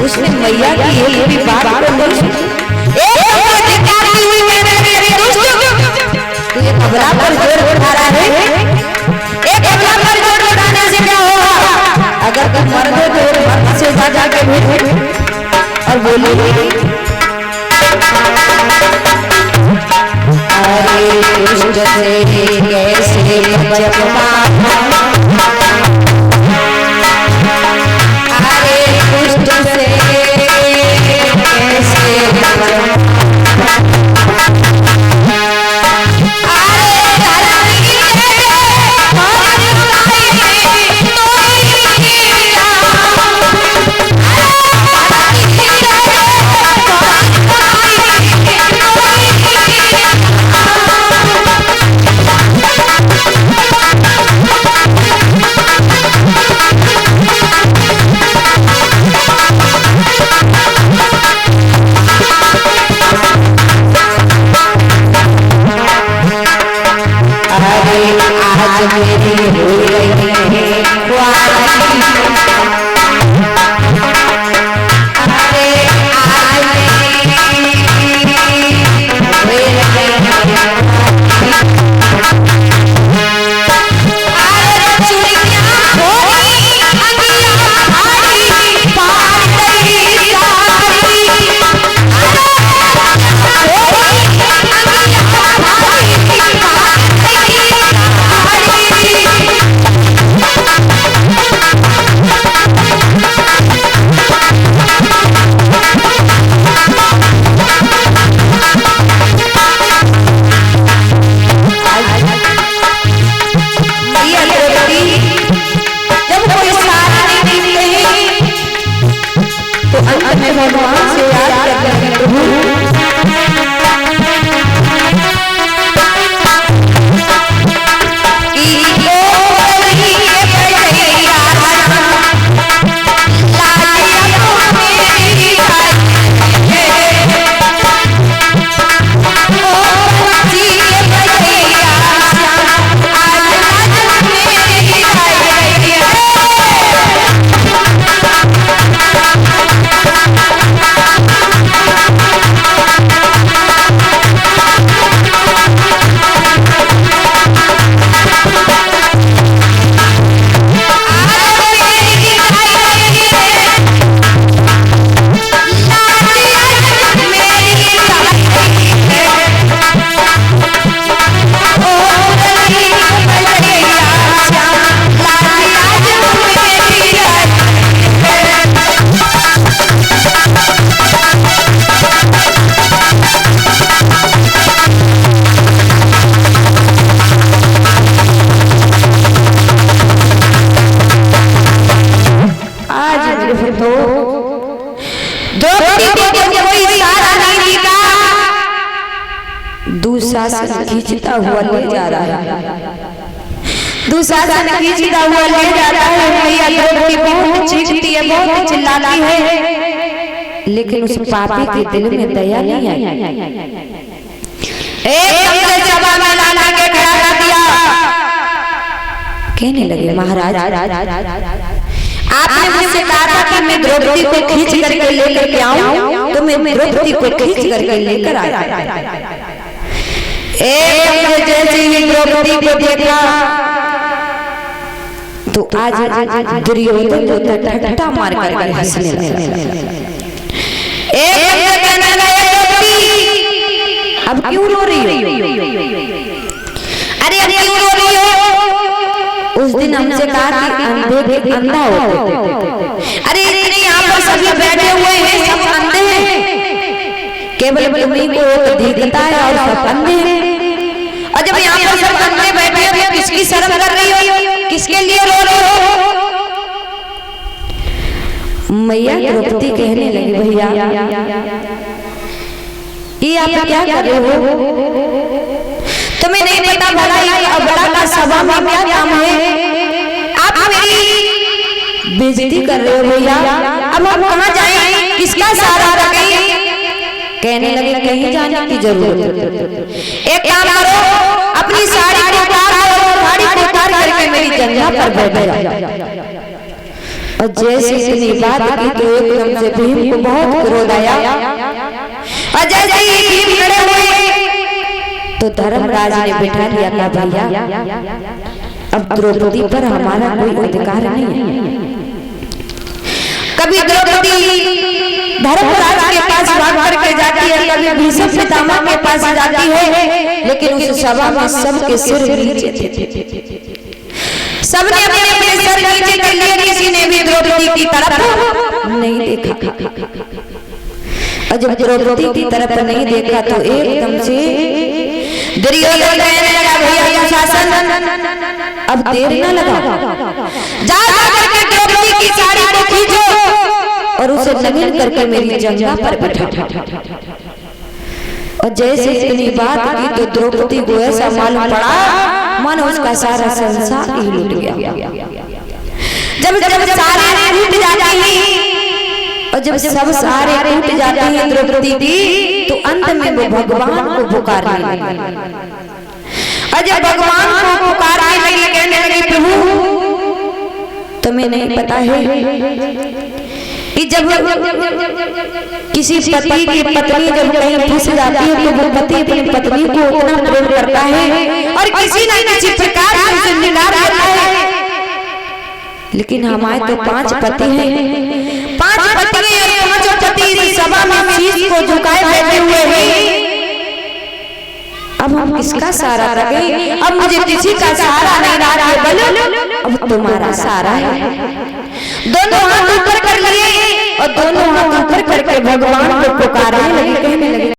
उसने मैया की एक भी बात को नहीं सुनी। तू ये कबरा पर जोर उठा रहा है, एक कबरा पर जोर उठाने से क्या होगा? अगर तुम मर्द हो तो मर्द से जा के भेंट और बोली अरे दुष्ट से कैसे बचवा, दुशासन खींचता हुआ ले जा रहा है, दुशासन खींचता हुआ ले जा रहा है। मैया द्रौपदी बहुत चीखती है, बहुत चिल्लाती है, लेकिन उस पापी के दिल में दया नहीं आई। एकदम से सभा में लाला के खड़ा कर दिया। कहने लगे महाराज, आपने मुझसे कहा था कि मैं द्रौपदी को खींच करके लेकर के आऊं, तो मैं द्रौपदी को खींच करके लेकर आया। एकदम जैसे ही द्रौपदी को देखा तो आज दुर्योधन जो ठट्ठा मार कर हंसने लगा। एकदम कहने लगा द्रौपदी अब क्यों रो रही हो? अरे अब क्यों रो रही हो? उस दिन हमसे कहा कि अंधे के अंधा होते। अरे इतने यहाँ पर सभी बैठे हुए हैं, सब अंधे हैं, केवल तुम्हीं को दिखता है और सब अंधे हैं। और जब यहाँ पर सब अंधे बैठे हैं तो किसकी शर्म कर रही हो? किसके लिए रो रही हो? मैया द्रौपदी कहने लगी भैया ये आप क्या कर रहे हो? तुम्हें नहीं पता भला ये अबड़ा का सभा में क्या काम है? आप मेरी बेइज्जती कर रहे हो भैया। अब हम कहाँ जाएं? किसका सहारा रखें? कहने लगे कहीं जाने की जरूरत नहीं। एक काम करो, अपनी साड़ी को उतार करके मेरी जंघा पर बैठ जाओ। और जैसे इतनी बात की तो एकदम से भीम को बहुत क्रोध आया। और जैसे ही भीम खड़े हुए तो धर्मराज ने बिठा लिया था भैया अब द्रौपदी पर हमारा कोई अधिकार नहीं है। कभी द्रौपदी धर्मराज के पास भाग करके जाती है, कभी भीष्म पितामह के पास जाती है, लेकिन उस सभा में सबके सिर नीचे थे। सबने अपने अपने सर नीचे कर लिए, किसी ने भी द्रौपदी की तरफ नहीं देखा। और जब द्रौपदी की तरफ नहीं देखा तो एकदम से दुर्योधन कहने लगा भैया दुशासन अब देर न लगा, जा करके द्रौपदी की साड़ी को खींचो और उसे नंगी करके मेरी जंघा पर बैठा। और जैसे इतनी बात की तो द्रौपदी को ऐसा मालूम पड़ा मन उसका सारा संसार ही लूट गया। जब सारे टूट जाते हैं और जब सब सारे टूट जाते हैं द्रौपदी की, तो अंत में वो भगवान को पुकारने लगी। और जब भगवान को पुकारने लगी, कहने लगी प्रभु तुम्हें नहीं पता है कि जब किसी पति की पत्नी जब कहीं फंस जाती है तो वो पति अपनी पत्नी को उतना प्रेम करता है और किसी न किसी प्रकार से उसे निकाल देता है। लेकिन हमारे तो 5 पति हैं, 5 पति हैं और 5 पति इस सभा में शीश को झुकाए बैठे हुए हैं। अब हम किसका सहारा रखें? अब मुझे किसी का सहारा नहीं रहा है, बोलो अब तुम्हारा सहारा है। दोनों हाथ ऊपर कर लिए और दोनों हाथ ऊपर करके भगवान को पुकारने लगे, कहने लगे